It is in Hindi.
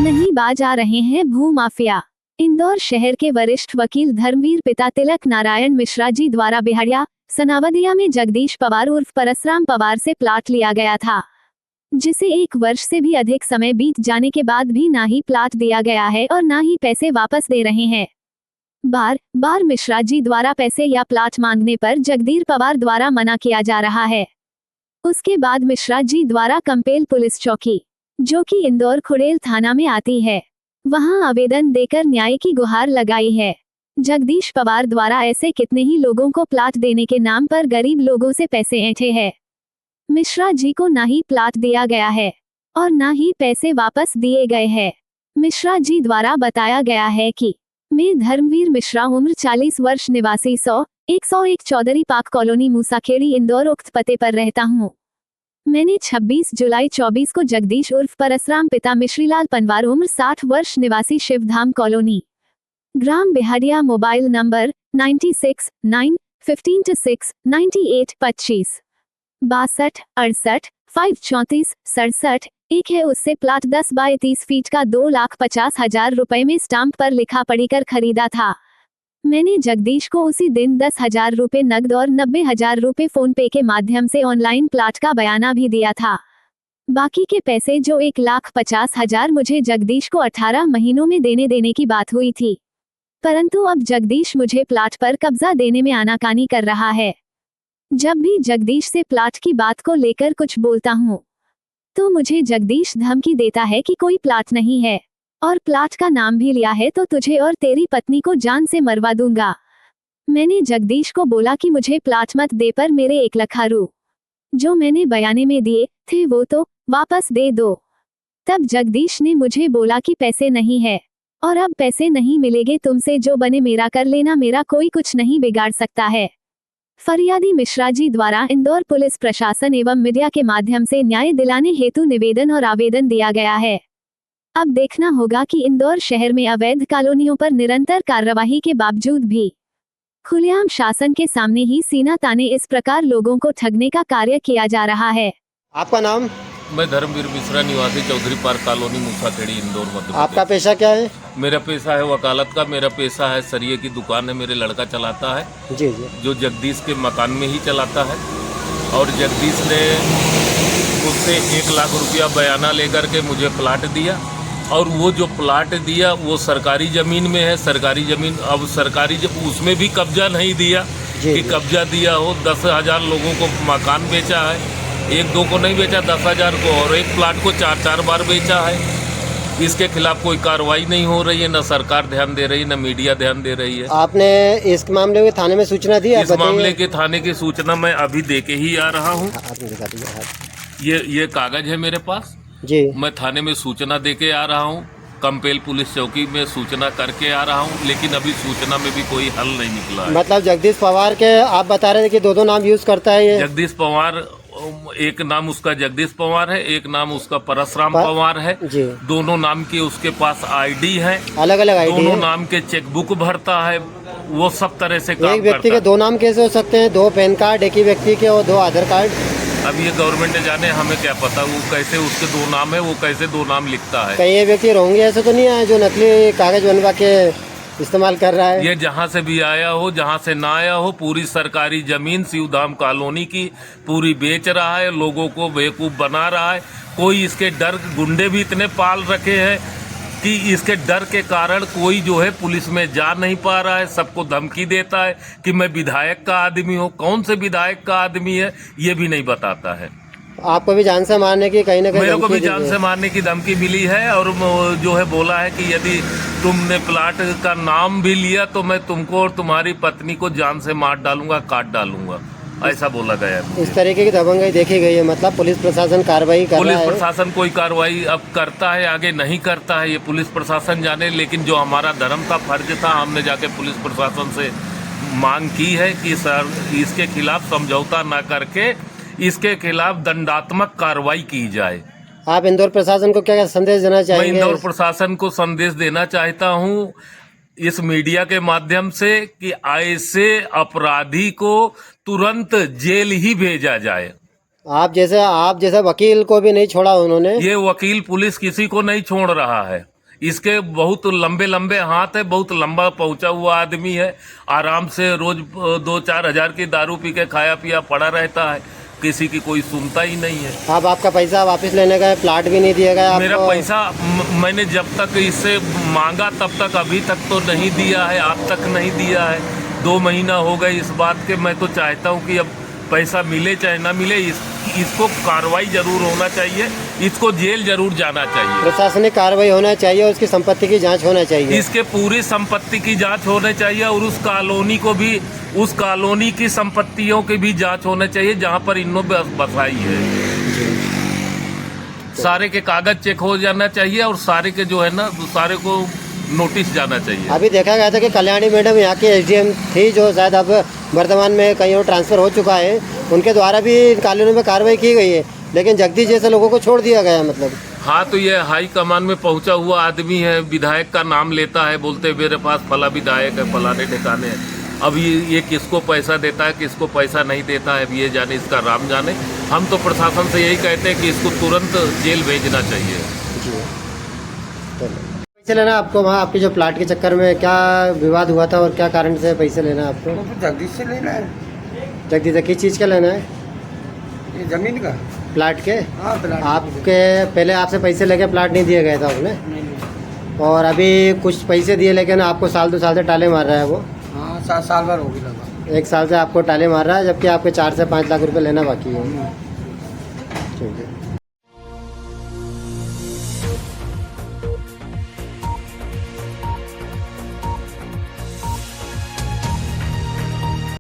नहीं बाज आ रहे हैं भू माफिया। इंदौर शहर के वरिष्ठ वकील धर्मवीर पिता तिलक नारायण मिश्रा जी द्वारा बिहड़िया सनावदिया में जगदीश पवार उर्फ परसराम पवार से प्लाट लिया गया था, जिसे 1 वर्ष से भी अधिक समय बीत जाने के बाद भी ना ही प्लाट दिया गया है और ना ही पैसे वापस दे रहे हैं। बार बार मिश्रा जी द्वारा पैसे या प्लाट मांगने पर जगदीश पवार द्वारा मना किया जा रहा है। उसके बाद मिश्रा जी द्वारा कंपेल पुलिस चौकी, जो कि इंदौर खुड़ेल थाना में आती है, वहां आवेदन देकर न्याय की गुहार लगाई है। जगदीश पवार द्वारा ऐसे कितने ही लोगों को प्लाट देने के नाम पर गरीब लोगों से पैसे ऐंठे हैं। मिश्रा जी को ना ही प्लाट दिया गया है और ना ही पैसे वापस दिए गए हैं। मिश्रा जी द्वारा बताया गया है कि मैं धर्मवीर मिश्रा, उम्र 40 वर्ष, निवासी 101 चौधरी पार्क कॉलोनी, मूसाखेड़ी, इंदौर, उक्त पते पर रहता हूँ। मैंने 26 जुलाई 24 को जगदीश उर्फ परसराम पिता मिश्रीलाल पनवार, उम्र 60 वर्ष, निवासी शिवधाम कॉलोनी, ग्राम बिहारिया, मोबाइल नंबर 96 9 15 6 98 25 62 68 5 34 67 1 है, उससे प्लाट 10 बाय 30 फीट का 2,50,000 रुपए में स्टाम्प पर लिखा पढ़ी कर खरीदा था। मैंने जगदीश को उसी दिन 10,000 रुपए नकद और 90,000 रुपए फोन पे के माध्यम से ऑनलाइन प्लाट का बयाना भी दिया था। बाकी के पैसे जो 1,50,000 मुझे जगदीश को 18 महीनों में देने की बात हुई थी, परंतु अब जगदीश मुझे प्लाट पर कब्जा देने में आनाकानी कर रहा है। जब भी जगदीश से प्लाट की बात को लेकर कुछ बोलता हूँ तो मुझे जगदीश धमकी देता है कि कोई प्लाट नहीं है और प्लाट का नाम भी लिया है तो तुझे और तेरी पत्नी को जान से मरवा दूंगा। मैंने जगदीश को बोला कि मुझे प्लाट मत दे, पर मेरे 1 लाख रू जो मैंने बयाने में दिए थे वो तो वापस दे दो। तब जगदीश ने मुझे बोला कि पैसे नहीं है और अब पैसे नहीं मिलेंगे, तुमसे जो बने मेरा कर लेना, मेरा कोई कुछ नहीं बिगाड़ सकता है। फरियादी मिश्रा जी द्वारा इंदौर पुलिस प्रशासन एवं मीडिया के माध्यम से न्याय दिलाने हेतु निवेदन और आवेदन दिया गया है। अब देखना होगा कि इंदौर शहर में अवैध कॉलोनियों पर निरंतर कार्रवाई के बावजूद भी खुलेआम शासन के सामने ही सीना ताने इस प्रकार लोगों को ठगने का कार्य किया जा रहा है। आपका नाम? मैं धर्मवीर मिश्रा, निवासी चौधरी पार्क कॉलोनी, मूसाखेड़ी, इंदौर, मध्य प्रदेश। आपका पेशा क्या है? मेरा पेशा है वकालत का। मेरा पेशा है सरिये की दुकान है, मेरे लड़का चलाता है जी जी, जो जगदीश के मकान में ही चलाता है। और जगदीश ने उससे 1 लाख रुपया बयाना लेकर के मुझे प्लाट दिया और वो जो प्लाट दिया वो सरकारी ज़मीन में है। सरकारी ज़मीन, अब सरकारी उसमें भी कब्जा नहीं दिया कि कब्जा दिया हो। 10,000 लोगों को मकान बेचा है, 1-2 को नहीं बेचा, 10,000 को, और एक प्लाट को 4-4 बार बेचा है। इसके खिलाफ कोई कार्रवाई नहीं हो रही है, न सरकार ध्यान दे रही है, न मीडिया ध्यान दे रही है। आपने इस मामले में थाने में सूचना दी? इस मामले के थाने की सूचना मैं अभी दे के ही आ रहा हूँ। ये कागज है मेरे पास जी, मैं थाने में सूचना दे के आ रहा हूँ। कंपेल पुलिस चौकी में सूचना करके आ रहा हूँ, लेकिन अभी सूचना में भी कोई हल नहीं निकला है। मतलब जगदीश पवार के आप बता रहे थे कि 2 नाम यूज करता है ये? जगदीश पवार, एक नाम उसका जगदीश पवार है, एक नाम उसका परसराम पवार है जी। दोनों नाम की उसके पास आईडी है, अलग अलग आईडी, दोनों नाम के चेकबुक भरता है, वो सब तरह से काम करता है। एक व्यक्ति के 2 नाम कैसे हो सकते हैं? 2 पैन कार्ड एक ही व्यक्ति के और 2 आधार कार्ड? अब ये गवर्नमेंट ने जाने, हमें क्या पता वो कैसे उसके 2 नाम है, वो कैसे 2 नाम लिखता है। कई ये व्यक्ति होंगे ऐसे तो नहीं आए जो नकली कागज बनवा के इस्तेमाल कर रहा है? ये जहाँ से भी आया हो, जहाँ से ना आया हो, पूरी सरकारी जमीन शिवधाम कॉलोनी की पूरी बेच रहा है, लोगों को बेवकूफ बना रहा है। कोई इसके डर, गुंडे भी इतने पाल रखे हैं कि इसके डर के कारण कोई जो है पुलिस में जा नहीं पा रहा है। सबको धमकी देता है कि मैं विधायक का आदमी हूँ। कौन से विधायक का आदमी है ये भी नहीं बताता है। आपको भी जान से मारने की कहीं ना कहीं? मेरे को भी जान से मारने की धमकी मिली है और जो है बोला है कि यदि तुमने प्लाट का नाम भी लिया तो मैं तुमको और तुम्हारी पत्नी को जान से मार डालूंगा, काट डालूंगा, ऐसा बोला गया है। इस तरीके की दबंगई देखी गई है। मतलब पुलिस प्रशासन कार्रवाई कर रहा है? पुलिस प्रशासन कोई कार्रवाई अब करता है, आगे नहीं करता है, ये पुलिस प्रशासन जाने। लेकिन जो हमारा धर्म था, फर्ज था, हमने जाके पुलिस प्रशासन से मांग की है कि सर इसके खिलाफ समझौता न करके इसके खिलाफ दंडात्मक कार्रवाई की जाए। आप इंदौर प्रशासन को क्या संदेश देना चाहेंगे? मैं इंदौर प्रशासन को संदेश देना चाहता हूँ इस मीडिया के माध्यम से कि ऐसे अपराधी को तुरंत जेल ही भेजा जाए। आप जैसे वकील को भी नहीं छोड़ा उन्होंने? ये वकील पुलिस किसी को नहीं छोड़ रहा है। इसके बहुत लंबे लंबे हाथ है, बहुत लंबा पहुंचा हुआ आदमी है। आराम से रोज 2-4 हजार की दारू पी के खाया पिया पड़ा रहता है, किसी की कोई सुनता ही नहीं है। अब आपका पैसा वापस लेने का प्लाट भी नहीं दिया गया मेरा आपको? पैसा मैंने जब तक इससे मांगा तब तक अभी तक तो नहीं दिया है, आज तक नहीं दिया है। 2 महीना हो गए इस बात के। मैं तो चाहता हूँ कि अब पैसा मिले चाहे ना मिले, इसको कार्रवाई जरूर होना चाहिए, इसको जेल जरूर जाना चाहिए। प्रशासनिक कार्रवाई होना चाहिए, उसकी संपत्ति की जांच होना चाहिए। इसके पूरी संपत्ति की जांच होनी चाहिए और उस कॉलोनी को भी, उस कॉलोनी की संपत्तियों की भी जांच होनी चाहिए जहां पर इन्होंने बसाई है। सारे के कागज चेक हो जाना चाहिए और सारे के जो है ना, सारे को नोटिस जाना चाहिए। अभी देखा गया था कि कल्याणी मैडम यहाँ की एसडीएम थी, जो शायद अब वर्तमान में कहीं और ट्रांसफ़र हो चुका है, उनके द्वारा भी इन कॉलोनी में कार्रवाई की गई है, लेकिन जगदीश जैसे लोगों को छोड़ दिया गया। मतलब हाँ, तो ये हाई कमान में पहुंचा हुआ आदमी है, विधायक का नाम लेता है, बोलते मेरे पास फला विधायक है, फलाने ठिकाने है। अब ये किसको पैसा देता है, किसको पैसा नहीं देता है, अब ये जाने, इसका राम जाने। हम तो प्रशासन से यही कहते हैं कि इसको तुरंत जेल भेजना चाहिए। पैसे लेना आपको वहाँ, आपके जो प्लाट के चक्कर में क्या विवाद हुआ था और क्या कारण से पैसे लेना आपको? तो जगदीश से लेना है। जगदीश से किस चीज़ का लेना है? ये जमीन का, प्लाट के? हाँ प्लाट। आपके पहले आपसे पैसे लेके प्लाट नहीं दिया गया था उसने, और अभी कुछ पैसे दिए लेकिन आपको 2 साल से टाले मार रहा है वो। हाँ, 7 साल भर होगी लगा। 1 साल से आपको टाले मार रहा है, जबकि आपके 4 से 5 लाख रुपए लेना बाकी है। ठीक है।